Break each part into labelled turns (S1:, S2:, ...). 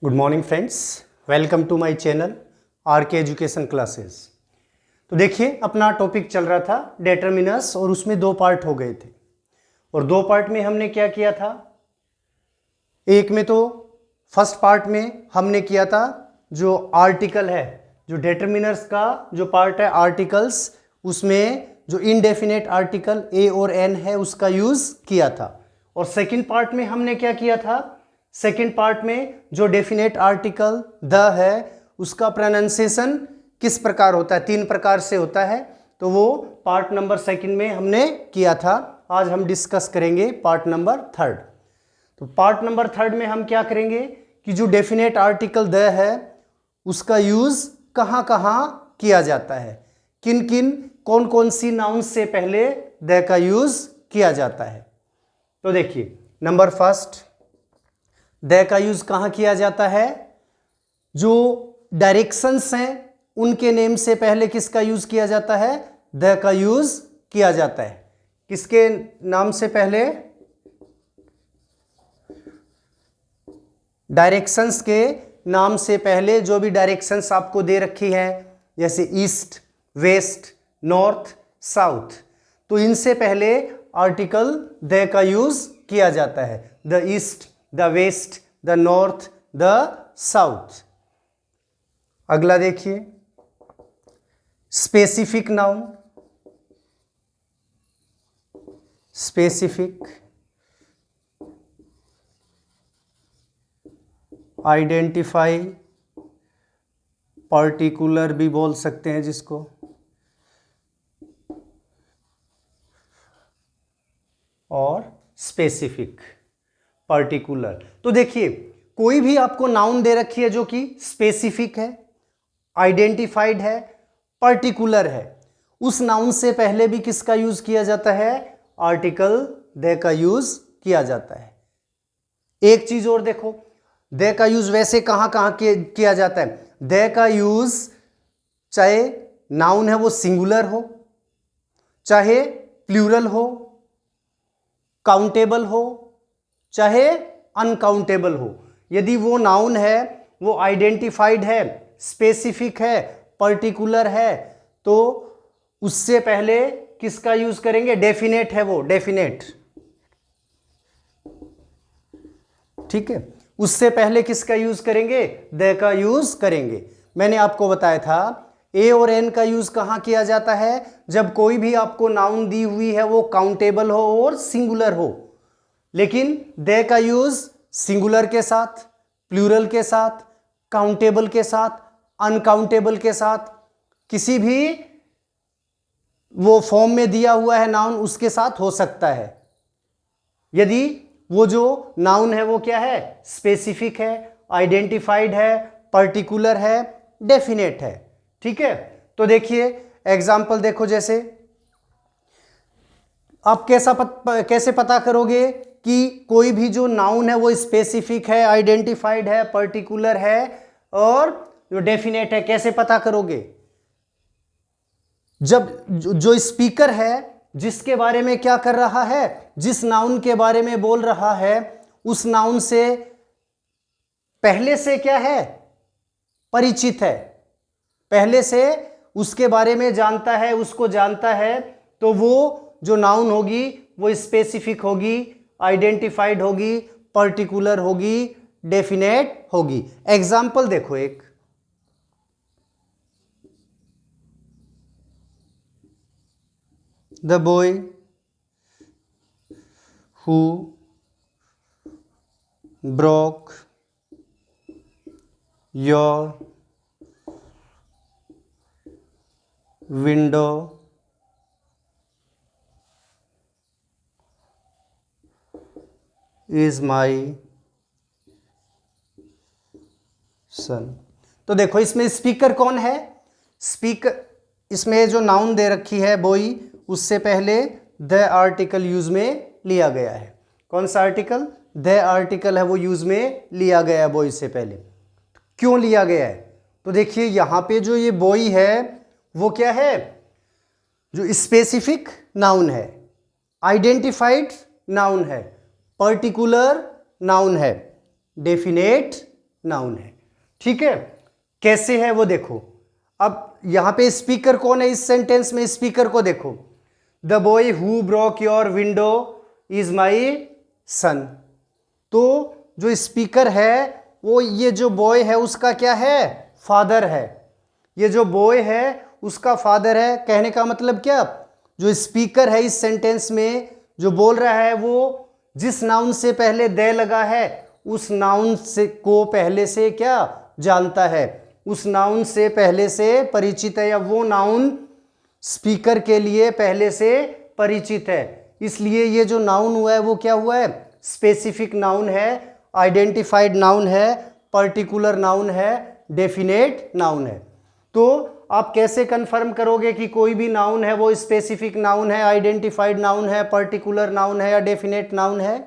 S1: Good morning friends, welcome to my channel R K education classes. तो देखिए, अपना topic चल रहा था डेटर्मिनर्स और उसमें दो पार्ट हो गए थे। और दो पार्ट में हमने क्या किया था, एक में तो फर्स्ट पार्ट में हमने किया था जो आर्टिकल है, जो डेटर्मिनर्स का जो पार्ट है आर्टिकल्स, उसमें जो इनडेफिनेट आर्टिकल ए और एन है उसका यूज किया था। और सेकंड पार्ट में हमने क्या किया था, सेकंड पार्ट में जो डेफिनेट आर्टिकल द है उसका प्रोनाउंसिएशन किस प्रकार होता है, तीन प्रकार से होता है। तो वो पार्ट नंबर सेकंड में हमने किया था। आज हम डिस्कस करेंगे पार्ट नंबर थर्ड। तो पार्ट नंबर थर्ड में हम क्या करेंगे कि जो डेफिनेट आर्टिकल द है उसका यूज कहाँ कहाँ किया जाता है, किन किन कौन कौन सी नाउन से पहले द का यूज किया जाता है। तो देखिए, नंबर फर्स्ट, द का यूज कहाँ किया जाता है, जो डायरेक्शंस हैं उनके नेम से पहले किसका यूज किया जाता है, द का यूज किया जाता है। किसके नाम से पहले, डायरेक्शंस के नाम से पहले जो भी डायरेक्शंस आपको दे रखी है, जैसे ईस्ट, वेस्ट, नॉर्थ, साउथ, तो इनसे पहले आर्टिकल द का यूज किया जाता है। The east, the west, the north, the south. अगला देखिए, specific noun. Specific, identify, particular भी बोल सकते हैं जिसको, और स्पेसिफिक, पर्टिकुलर। तो देखिए, कोई भी आपको नाउन दे रखी है जो कि स्पेसिफिक है, आइडेंटिफाइड है, पर्टिकुलर है, उस नाउन से पहले भी किसका यूज किया जाता है, आर्टिकल द का यूज किया जाता है। एक चीज और देखो, द का यूज वैसे कहां कहां किया जाता है। द का यूज चाहे नाउन है वो सिंगुलर हो, चाहे प्लूरल हो, काउंटेबल हो, चाहे अनकाउंटेबल हो। यदि वो नाउन है, वो आइडेंटिफाइड है, स्पेसिफिक है, पर्टिकुलर है, तो उससे पहले किसका यूज करेंगे, डेफिनेट है वो, डेफिनेट, ठीक है, उससे पहले किसका यूज करेंगे, द का यूज करेंगे। मैंने आपको बताया था ए और एन का यूज कहां किया जाता है, जब कोई भी आपको नाउन दी हुई है वो काउंटेबल हो और सिंगुलर हो। लेकिन द का यूज सिंगुलर के साथ, प्लूरल के साथ, काउंटेबल के साथ, अनकाउंटेबल के साथ, किसी भी वो फॉर्म में दिया हुआ है नाउन उसके साथ हो सकता है, यदि वो जो नाउन है वो क्या है, स्पेसिफिक है, आइडेंटिफाइड है, पर्टिकुलर है, डेफिनेट है। ठीक है, तो देखिए एग्जाम्पल देखो, जैसे आप कैसे पता करोगे कि कोई भी जो नाउन है वो स्पेसिफिक है, आइडेंटिफाइड है, पर्टिकुलर है और जो डेफिनेट है, कैसे पता करोगे, जब जो स्पीकर है जिसके बारे में क्या कर रहा है, जिस नाउन के बारे में बोल रहा है, उस नाउन से पहले से क्या है, परिचित है, पहले से उसके बारे में जानता है, उसको जानता है, तो वो जो नाउन होगी वो स्पेसिफिक होगी, आइडेंटिफाइड होगी, पर्टिकुलर होगी, डेफिनेट होगी। एग्जाम्पल देखो, एक the boy who broke your window is my son। तो देखो, इसमें स्पीकर कौन है, स्पीकर, इसमें जो नाउन दे रखी है बॉय, उससे पहले द आर्टिकल यूज में लिया गया है। कौन सा आर्टिकल, द आर्टिकल है वो यूज में लिया गया है बॉय से पहले। क्यों लिया गया है, तो देखिए यहां पे जो ये बॉय है वो क्या है, जो स्पेसिफिक नाउन है, आइडेंटिफाइड नाउन है, पर्टिकुलर नाउन है, डेफिनेट नाउन है। ठीक है, कैसे है वो देखो। अब यहां पे स्पीकर कौन है इस सेंटेंस में? स्पीकर को देखो, the boy who broke your window is my son. तो जो स्पीकर है वो, ये जो बॉय है उसका क्या है? फादर है। ये जो बॉय है उसका फादर है। कहने का मतलब क्या, जो स्पीकर है इस सेंटेंस में जो बोल रहा है वो जिस नाउन से पहले दे लगा है उस नाउन से को पहले से क्या जानता है, उस नाउन से पहले से परिचित है, या वो नाउन स्पीकर के लिए पहले से परिचित है। इसलिए ये जो नाउन हुआ है वो क्या हुआ है? स्पेसिफिक नाउन है, आइडेंटिफाइड नाउन है, पर्टिकुलर नाउन है, डेफिनेट नाउन है। तो आप कैसे कंफर्म करोगे कि कोई भी नाउन है वो स्पेसिफिक नाउन है, आइडेंटिफाइड नाउन है, पर्टिकुलर नाउन है या डेफिनेट नाउन है?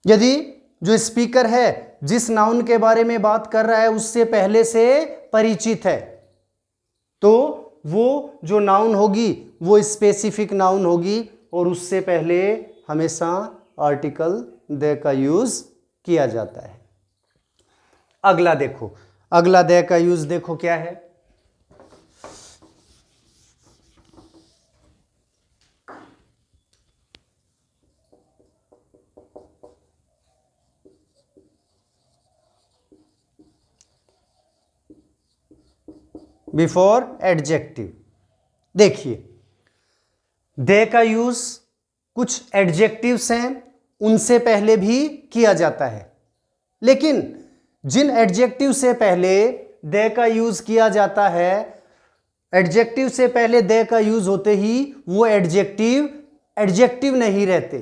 S1: यदि जो स्पीकर है जिस नाउन के बारे में बात कर रहा है उससे पहले से परिचित है, तो वो जो नाउन होगी वो स्पेसिफिक नाउन होगी और उससे पहले हमेशा आर्टिकल दे का यूज किया जाता है। अगला देखो, अगला दे का यूज देखो क्या है। Before adjective. देखिए, दे का यूज कुछ एडजेक्टिव्स हैं उनसे पहले भी किया जाता है, लेकिन जिन एडजेक्टिव से पहले दे का यूज किया जाता है, एडजेक्टिव से पहले दे का यूज होते ही वो एडजेक्टिव एडजेक्टिव नहीं रहते,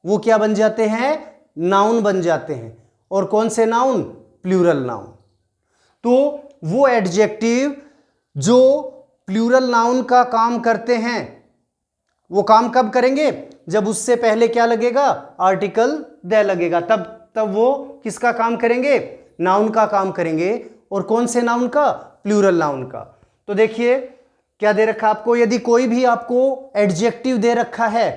S1: वो क्या बन जाते हैं? नाउन बन जाते हैं। और कौन से नाउन? Plural noun. तो वो एडजेक्टिव जो प्लूरल नाउन का काम करते हैं, वो काम कब करेंगे? जब उससे पहले क्या लगेगा? आर्टिकल दे लगेगा। तब वो किसका काम करेंगे? नाउन का काम करेंगे। और कौन से नाउन का? प्लूरल नाउन का। तो देखिए क्या दे रखा आपको, यदि कोई भी आपको एडजेक्टिव दे रखा है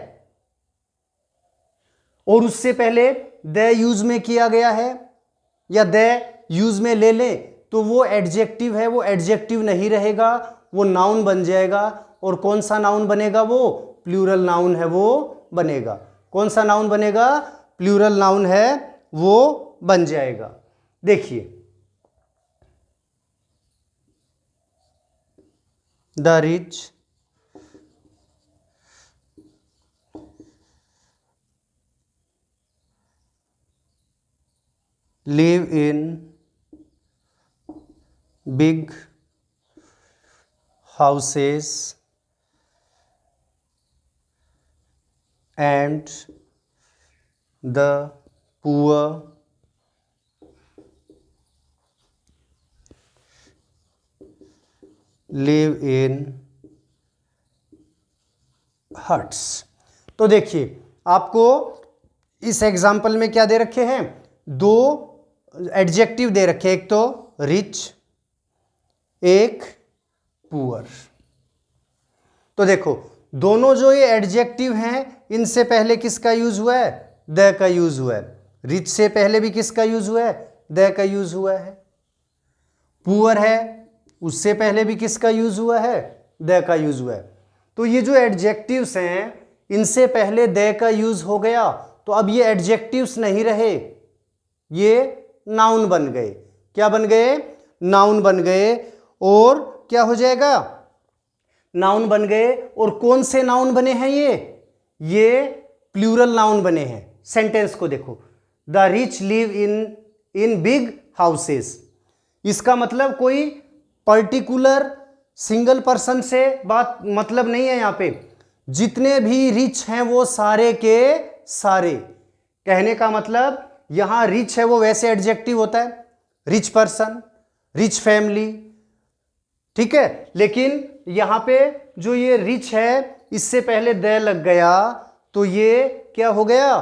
S1: और उससे पहले दे यूज में किया गया है या दे यूज में ले ले, तो वो एडजेक्टिव है, वो एडजेक्टिव नहीं रहेगा, वो नाउन बन जाएगा। और कौन सा नाउन बनेगा? वो प्लूरल नाउन है, वो बनेगा। कौन सा नाउन बनेगा? प्लूरल नाउन है, वो बन जाएगा। देखिए, the rich live in big houses and the poor live in huts। तो देखिए, आपको इस एग्जाम्पल में क्या दे रखे हैं? दो एडजेक्टिव दे रखे हैं, एक तो रिच, एक पुअर। तो देखो, दोनों जो ये एडजेक्टिव हैं इनसे पहले किसका यूज हुआ है? द का यूज हुआ है। रिच से पहले भी किसका यूज हुआ है? द का यूज हुआ है। पुअर है, उससे पहले भी किसका यूज हुआ है? द का यूज हुआ है। तो ये जो एडजेक्टिव्स हैं इनसे पहले द का यूज हो गया, तो अब ये एडजेक्टिव्स नहीं रहे, ये नाउन बन गए। क्या बन गए? नाउन बन गए। और क्या हो जाएगा? नाउन बन गए। और कौन से नाउन बने हैं? ये प्लूरल नाउन बने हैं। सेंटेंस को देखो, the rich live in big houses. इसका मतलब कोई पर्टिकुलर सिंगल पर्सन से बात मतलब नहीं है। यहां पे जितने भी रिच हैं वो सारे के सारे, कहने का मतलब यहां रिच है वो वैसे एडजेक्टिव होता है, रिच पर्सन, रिच फैमिली, ठीक है। लेकिन यहां पे जो ये रिच है इससे पहले द लग गया, तो ये क्या हो गया?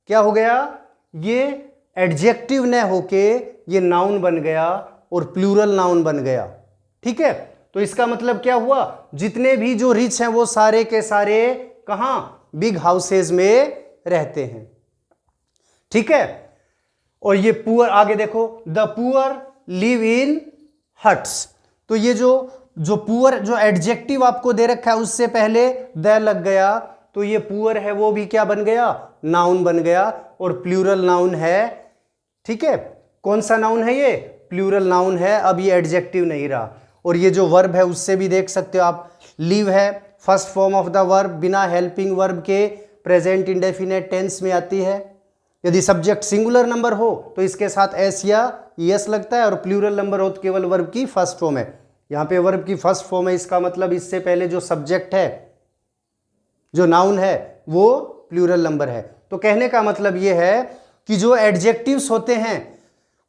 S1: क्या हो गया? ये एडजेक्टिव न होके ये नाउन बन गया और प्लूरल नाउन बन गया, ठीक है। तो इसका मतलब क्या हुआ? जितने भी जो रिच हैं वो सारे के सारे कहां? बिग हाउसेज में रहते हैं, ठीक है। और ये पुअर, आगे देखो, the poor live in huts. तो ये जो पुअर, जो एडजेक्टिव आपको दे रखा है उससे पहले द लग गया, तो ये पुअर है वो भी क्या बन गया, नाउन बन गया, और प्लूरल नाउन है। ठीक है, कौन सा नाउन है ये, प्लूरल नाउन है, अब ये एडजेक्टिव नहीं रहा। और ये जो वर्ब है उससे भी देख सकते हो आप, लिव है first form of the verb, बिना हेल्पिंग वर्ब के प्रेजेंट इंडेफिनेट टेंस में आती है। यदि सब्जेक्ट सिंगुलर नंबर हो तो इसके साथ एस या यस लगता है, और प्लूरल नंबर हो तो केवल वर्ब की फर्स्ट फॉर्म है। यहाँ पे वर्ब की फर्स्ट फॉर्म है, इसका मतलब इससे पहले जो सब्जेक्ट है, जो नाउन है, वो प्लूरल नंबर है। तो कहने का मतलब ये है कि जो एडजेक्टिव्स होते हैं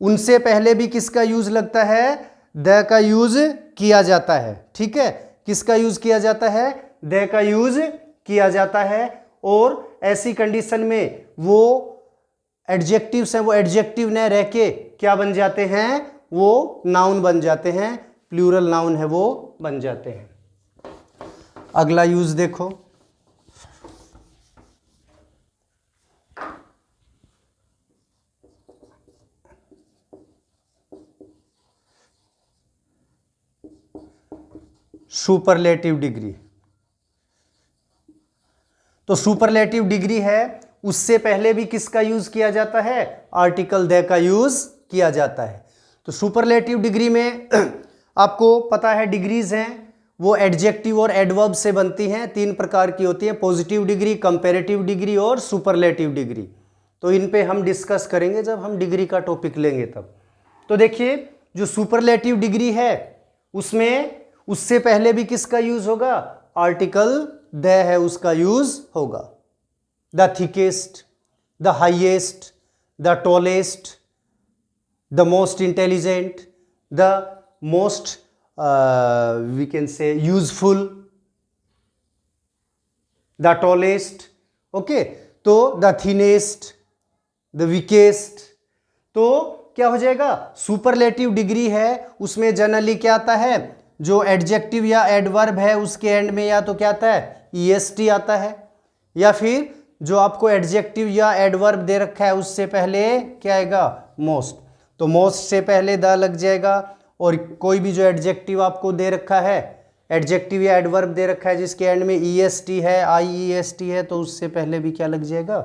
S1: उनसे पहले भी किसका यूज लगता है, द का यूज किया जाता है। ठीक है, किसका यूज किया जाता है, द का यूज किया जाता है। और ऐसी कंडीशन में वो एडजेक्टिव्स हैं, वो एडजेक्टिव न रह के क्या बन जाते हैं, वो नाउन बन जाते हैं, प्लूरल नाउन है वो बन जाते हैं। अगला यूज देखो, सुपरलेटिव डिग्री। तो सुपरलेटिव डिग्री है, उससे पहले भी किसका यूज किया जाता है, आर्टिकल द का यूज किया जाता है। तो सुपरलेटिव डिग्री में आपको पता है डिग्रीज हैं, वो एडजेक्टिव और एडवर्ब से बनती हैं, 3 प्रकार की होती है, पॉजिटिव डिग्री, कंपैरेटिव डिग्री और सुपरलेटिव डिग्री। तो इन पे हम डिस्कस करेंगे जब हम डिग्री का टॉपिक लेंगे तब। तो देखिए, जो सुपरलेटिव डिग्री है उसमें उससे पहले भी किसका यूज होगा, आर्टिकल द है उसका यूज होगा। The thickest, the highest, the tallest, the most intelligent, the most we can say useful, the tallest, okay, तो the thinnest, the weakest। तो क्या हो जाएगा, सुपरलेटिव डिग्री है उसमें जनरली क्या आता है, जो एडजेक्टिव या एडवर्ब है उसके एंड में या तो क्या आता है, est आता है, या फिर जो आपको एडजेक्टिव या एडवर्ब दे रखा है उससे पहले क्या आएगा, मोस्ट। तो मोस्ट से पहले द लग जाएगा, और कोई भी जो एडजेक्टिव आपको दे रखा है, एडजेक्टिव या एडवर्ब दे रखा है जिसके एंड में est है, iest है, तो उससे पहले भी क्या लग जाएगा,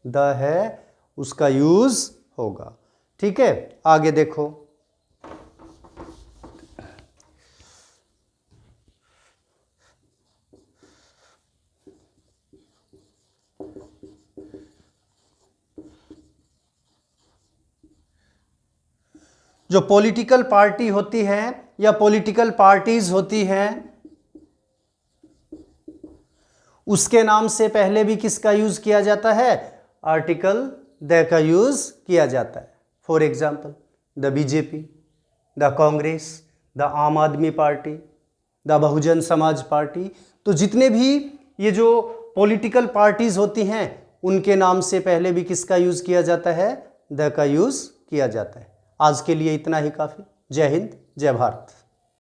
S1: द है उसका यूज होगा। ठीक है, आगे देखो, जो पॉलिटिकल पार्टी होती है या पॉलिटिकल पार्टीज होती हैं उसके नाम से पहले भी किसका यूज किया जाता है, आर्टिकल द का यूज किया जाता है। For example the BJP, the Congress, the आम आदमी party, the Bahujan Samaj party. तो जितने भी ये जो पॉलिटिकल पार्टीज होती हैं उनके नाम से पहले भी किसका यूज किया जाता है, द का यूज किया जाता है। आज के लिए इतना ही काफ़ी। जय हिंद, जय भारत।